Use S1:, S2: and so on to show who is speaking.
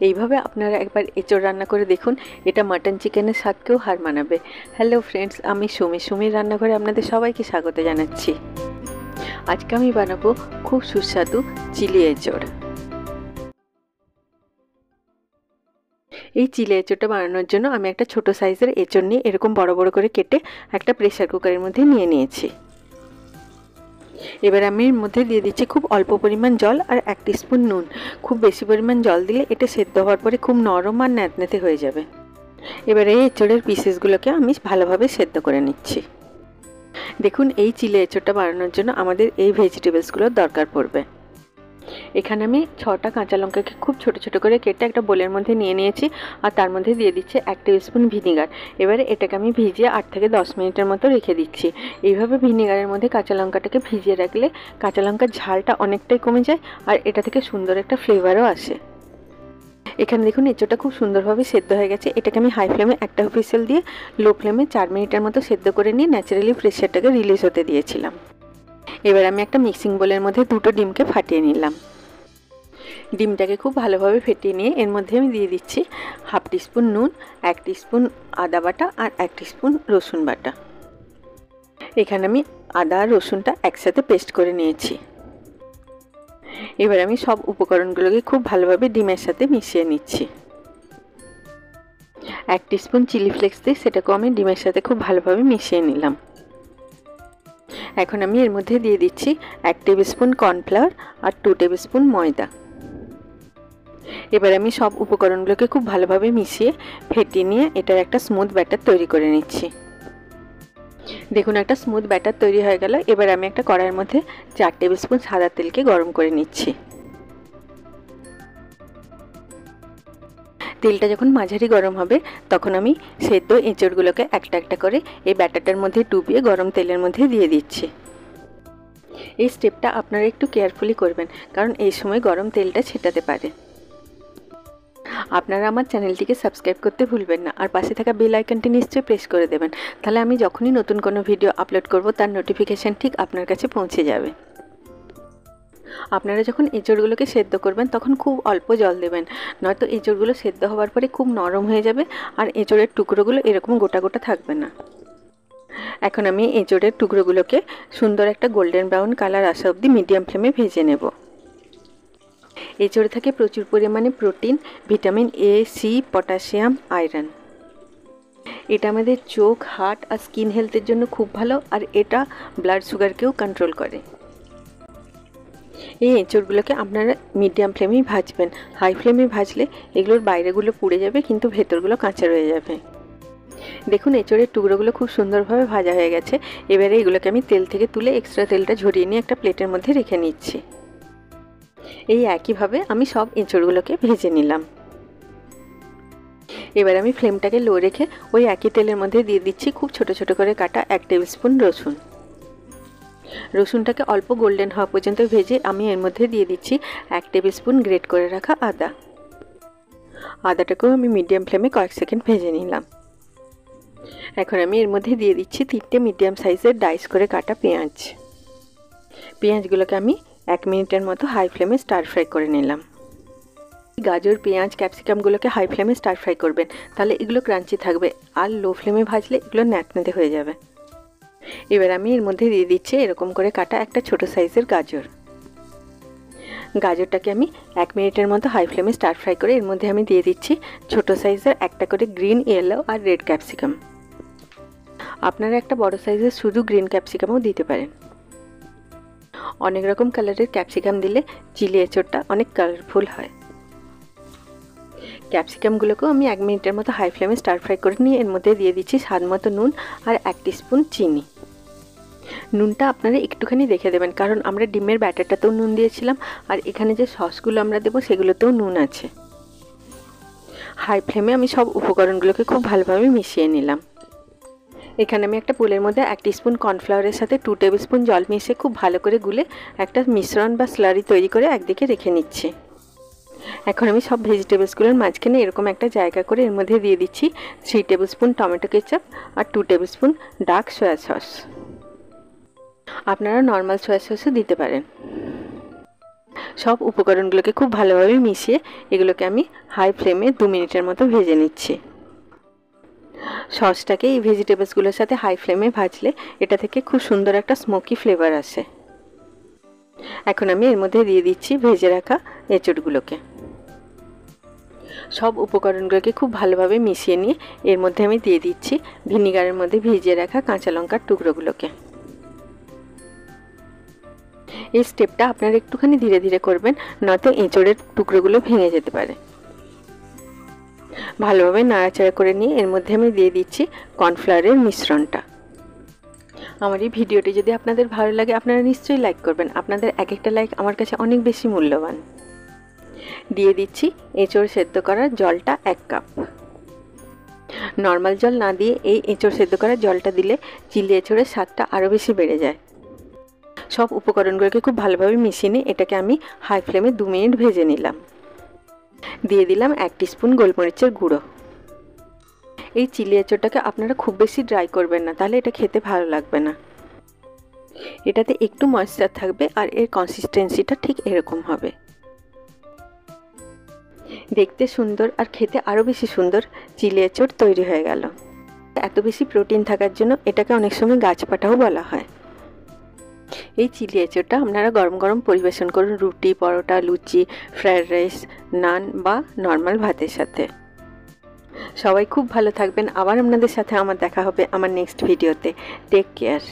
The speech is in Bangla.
S1: এইভাবে আপনারা একবার এঁচোড় রান্না করে দেখুন, এটা মাটন চিকেনের স্বাদকেও হার মানাবে। হ্যালো ফ্রেন্ডস, আমি সুমির রান্নাঘরে আপনাদের সবাইকে স্বাগত জানাচ্ছি। আজকে আমি বানাবো খুব সুস্বাদু চিলি এঁচোড়। এই চিলি এঁচোড়টা বানানোর জন্য আমি একটা ছোট সাইজের এঁচোড় নিয়ে এরকম বড় বড় করে কেটে একটা প্রেসার কুকারের মধ্যে নিয়ে নিয়েছি। এবার আমি এর মধ্যে দিয়ে দিচ্ছি খুব অল্প পরিমাণ জল আর 1 টিস্পুন নুন। খুব বেশি পরিমাণ জল দিলে এটা সেদ্ধ হওয়ার পরে খুব নরম আর ন্যাতনেতে হয়ে যাবে। এবার এই এঁচোড়ের পিসেসগুলোকে আমি ভালোভাবে সেদ্ধ করে নিচ্ছি। দেখুন, এই চিলি এঁচোড়টা বানানোর জন্য আমাদের এই ভেজিটেবলসগুলোর দরকার পড়বে। এখানে আমি 6টা কাঁচা লঙ্কাকে খুব ছোট ছোট করে কেটে একটা বোলের মধ্যে নিয়ে নিয়েছি আর তার মধ্যে দিয়ে দিচ্ছি 1 টেবিল স্পুন ভিনিগার। এবারে এটাকে আমি ভিজিয়ে 8 থেকে 10 মিনিটের মতো রেখে দিচ্ছি। এইভাবে ভিনিগারের মধ্যে কাঁচা লঙ্কাটাকে ভিজিয়ে রাখলে কাঁচা লঙ্কার ঝালটা অনেকটাই কমে যায় আর এটা থেকে সুন্দর একটা ফ্লেভারও আসে। এখানে দেখুন এঁচোড়টা খুব সুন্দরভাবে সেদ্ধ হয়ে গেছে। এটাকে আমি হাই ফ্লেমে একটা হুইসেল দিয়ে লো ফ্লেমে 4 মিনিটের মতো সেদ্ধ করে নিয়ে ন্যাচারালি প্রেশারটাকে রিলিজ হতে দিয়েছিলাম। এবার আমি একটা মিক্সিং বোলের মধ্যে 2টো ডিমকে ফাটিয়ে নিলাম। ডিমটাকে খুব ভালোভাবে ফেটিয়ে নিয়ে এর মধ্যে আমি দিয়ে দিচ্ছি 1/2 টিস্পুন নুন, 1 টিস্পুন আদা বাটা আর 1 টিস্পুন রসুন বাটা। এখানে আমি আদা আর রসুনটা একসাথে পেস্ট করে নিয়েছি। এবার আমি সব উপকরণগুলোকে খুব ভালোভাবে ডিমের সাথে মিশিয়ে নিচ্ছি। 1 টিস্পুন চিলি ফ্লেক্স দিয়ে সেটাকেও আমি ডিমের সাথে খুব ভালোভাবে মিশিয়ে নিলাম। এখন আমি এর মধ্যে দিয়ে দিচ্ছি 1 টেবিল স্পুন কর্নফ্লাওয়ার আর 2 টেবিল স্পুন ময়দা। এবার আমি সব উপকরণগুলোকে খুব ভালোভাবে মিশিয়ে ফেটিয়ে নিয়ে এটার একটা স্মুথ ব্যাটার তৈরি করে নিচ্ছি। দেখুন, একটা স্মুথ ব্যাটার তৈরি হয়ে গেল। এবার আমি একটা কড়াইয়ের মধ্যে 4 টেবিল স্পুন সাদা তেলকে গরম করে নিচ্ছি। তেলটা যখন মাঝারি গরম হবে তখন আমি সেদ্ধ এঁচোড়গুলোকে একটা একটা করে এই ব্যাটারটার মধ্যে ডুবিয়ে গরম তেলের মধ্যে দিয়ে দিচ্ছি। এই স্টেপটা আপনারা একটু কেয়ারফুলি করবেন, কারণ এই সময় গরম তেলটা ছেটাতে পারে। আপনারা আমার চ্যানেলটিকে সাবস্ক্রাইব করতে ভুলবেন না আর পাশে থাকা বেল আইকনটি নিশ্চয়ই প্রেস করে দেবেন, তাহলে আমি যখনই নতুন কোনো ভিডিও আপলোড করব তার নোটিফিকেশান ঠিক আপনার কাছে পৌঁছে যাবে। আপনারা যখন এঁচোড়গুলোকে সেদ্ধ করবেন তখন খুব অল্প জল দেবেন, নয়তো এঁচোড়গুলো সেদ্ধ হওয়ার পরে খুব নরম হয়ে যাবে আর এঁচোড়ের টুকরোগুলো এরকম গোটা গোটা থাকবে না। এখন আমি এঁচোড়ের টুকরোগুলোকে সুন্দর একটা গোল্ডেন ব্রাউন কালার আসা অবধি মিডিয়াম ফ্লেমে ভেজে নেব। এঁচোড়ে থাকে প্রচুর পরিমাণে protein, vitamin A, C, potassium, iron. এটা আমাদের চোখ, হার্ট আর স্কিন হেলথের জন্য খুব ভালো আর এটা ব্লাড সুগারকেও কন্ট্রোল করে। এই এঁচোড়গুলোকে আপনারা মিডিয়াম ফ্লেমেই ভাজবেন। হাই ফ্লেমে ভাজলে এগুলোর বাইরেগুলো পুড়ে যাবে কিন্তু ভেতরগুলো কাঁচা রয়ে যাবে। দেখুন, এঁচোড়ের টুকরোগুলো খুব সুন্দরভাবে ভাজা হয়ে গেছে। এবারে এগুলোকে আমি তেল থেকে তুলে এক্সট্রা তেলটা ঝরিয়ে নিয়ে একটা প্লেটের মধ্যে রেখে নিচ্ছি। এই একইভাবে আমি সব এঁচোড়গুলোকে ভেজে নিলাম। এবার আমি ফ্লেমটাকে লো রেখে ওই একই তেলের মধ্যে দিয়ে দিচ্ছি খুব ছোট ছোট করে কাটা 1 টেবিল স্পুন রসুন। রসুনটাকে অল্প গোল্ডেন হওয়া পর্যন্ত ভেজে আমি এর মধ্যে দিয়ে দিচ্ছি 1 টেবিল স্পুন গ্রেট করে রাখা আদা। আদাটাকেও আমি মিডিয়াম ফ্লেমে কয়েক সেকেন্ড ভেজে নিলাম। এখন আমি এর মধ্যে দিয়ে দিচ্ছি 3টে মিডিয়াম সাইজের ডাইস করে কাটা পেঁয়াজ। পেঁয়াজগুলোকে আমি 1 মিনিটের মতো হাই ফ্লেমে স্টার ফ্রাই করে নিলাম। গাজর, পেঁয়াজ, ক্যাপসিকামগুলোকে হাই ফ্লেমে স্টার ফ্রাই করবেন, তাহলে এগুলো ক্রাঞ্চি থাকবে আর লো ফ্লেমে ভাজলে এগুলো ন্যাতনেতে হয়ে যাবে। এবার আমি এর মধ্যে দিয়ে দিচ্ছি এরকম করে কাটা একটা ছোট সাইজের গাজর। গাজরটাকে আমি 1 মিনিটের মতো হাই ফ্লেমে স্টার ফ্রাই করে এর মধ্যে আমি দিয়ে দিচ্ছি ছোট সাইজের একটা করে গ্রিন, ইয়েলো আর রেড ক্যাপসিকাম। আপনারা একটা বড় সাইজের শুধু গ্রিন ক্যাপসিকামও দিতে পারেন। অনেক রকম কালারের ক্যাপসিকাম দিলে চিলি এঁচোড়টা অনেক কালারফুল হয়। ক্যাপসিকামগুলোকেও আমি 1 মিনিটের মতো হাই ফ্লেমে স্টার ফ্রাই করে নিয়ে এর মধ্যে দিয়ে দিচ্ছি স্বাদ মতো নুন আর 1 টিস্পুন চিনি। নুনটা আপনারা একটুখানি দেখে দেবেন, কারণ আমরা ডিমের ব্যাটারটাতেও নুন দিয়েছিলাম আর এখানে যে সসগুলো আমরা দেবো সেগুলোতেও নুন আছে। হাই ফ্লেমে আমি সব উপকরণগুলোকে খুব ভালোভাবে মিশিয়ে নিলাম। এখানে আমি একটা পুলের মধ্যে 1 টিস্পুন কর্নফ্লাওয়ারের সাথে 2 টেবিল স্পুন জল মিশিয়ে খুব ভালো করে গুলে একটা মিশ্রণ বা স্লারি তৈরি করে একদিকে রেখে নিচ্ছি। এখন আমি সব ভেজিটেবলসগুলোর মাঝখানে এরকম একটা জায়গা করে এর মধ্যে দিয়ে দিচ্ছি 3 টেবিল স্পুন টমেটো কেচাপ আর 2 table spoon dark soya sauce. আপনারা নর্মাল সয়া সসও দিতে পারেন। সব উপকরণগুলোকে খুব ভালোভাবে মিশিয়ে এগুলোকে আমি হাই ফ্লেমে 2 মিনিটের মতো ভেজে নিচ্ছি। সসটাকে এই ভেজিটেবলসগুলোর সাথে হাই ফ্লেমে ভাজলে এটা থেকে খুব সুন্দর একটা স্মোকি ফ্লেভার আসে। এখন আমি এর মধ্যে দিয়ে দিচ্ছি ভেজে রাখা এঁচড়গুলোকে। সব উপকরণগুলোকে খুব ভালোভাবে মিশিয়ে নিয়ে এর মধ্যে আমি দিয়ে দিচ্ছি ভিনিগারের মধ্যে ভিজিয়ে রাখা কাঁচা লঙ্কার টুকরোগুলোকে। এই স্টেপটা আপনারা একটুখানি ধীরে ধীরে করবেন, নয়তো এঁচড়ের টুকরোগুলো ভেঙে যেতে পারে। ভালোভাবে নাড়াচাড়া করে নিয়ে এর মধ্যে আমি দিয়ে দিচ্ছি কর্নফ্লাওয়ারের মিশ্রণটা। আমার এই ভিডিওটি যদি আপনাদের ভালো লাগে আপনারা নিশ্চয়ই লাইক করবেন। আপনাদের এক একটা লাইক আমার কাছে অনেক বেশি মূল্যবান। দিয়ে দিচ্ছি এঁচড় সেদ্ধ করার জলটা 1 কাপ। নর্মাল জল না দিয়ে এই এঁচড় সেদ্ধ করার জলটা দিলে চিলি এঁচড়ের স্বাদটা আরও বেশি বেড়ে যায়। সব উপকরণগুলোকে খুব ভালোভাবে মিশিয়ে নিয়ে এটাকে আমি হাই ফ্লেমে 2 মিনিট ভেজে নিলাম। দিয়ে দিলাম 1 টিস্পুন গোলমরিচের গুঁড়ো। এই চিলি এঁচড়টাকে আপনারা খুব বেশি ড্রাই করবেন না, তাহলে এটা খেতে ভালো লাগবে না। এটাতে একটু ময়েশ্চার থাকবে আর এর কনসিস্টেন্সিটা ঠিক এরকম হবে। দেখতে সুন্দর আর খেতে আরও বেশি সুন্দর চিলি এঁচড় তৈরি হয়ে গেল। এত বেশি প্রোটিন থাকার জন্য এটাকে অনেক সময় গাছপাটাও বলা হয়। এই চিলি এঁচড়টা আপনারা গরম গরম পরিবেশন করুন রুটি, পরোটা, লুচি, ফ্রায়েড রাইস, নান বা নর্মাল ভাতের সাথে। সবাই খুব ভালো থাকবেন। আবার আপনাদের সাথে আমার দেখা হবে আমার নেক্সট ভিডিওতে। Take care.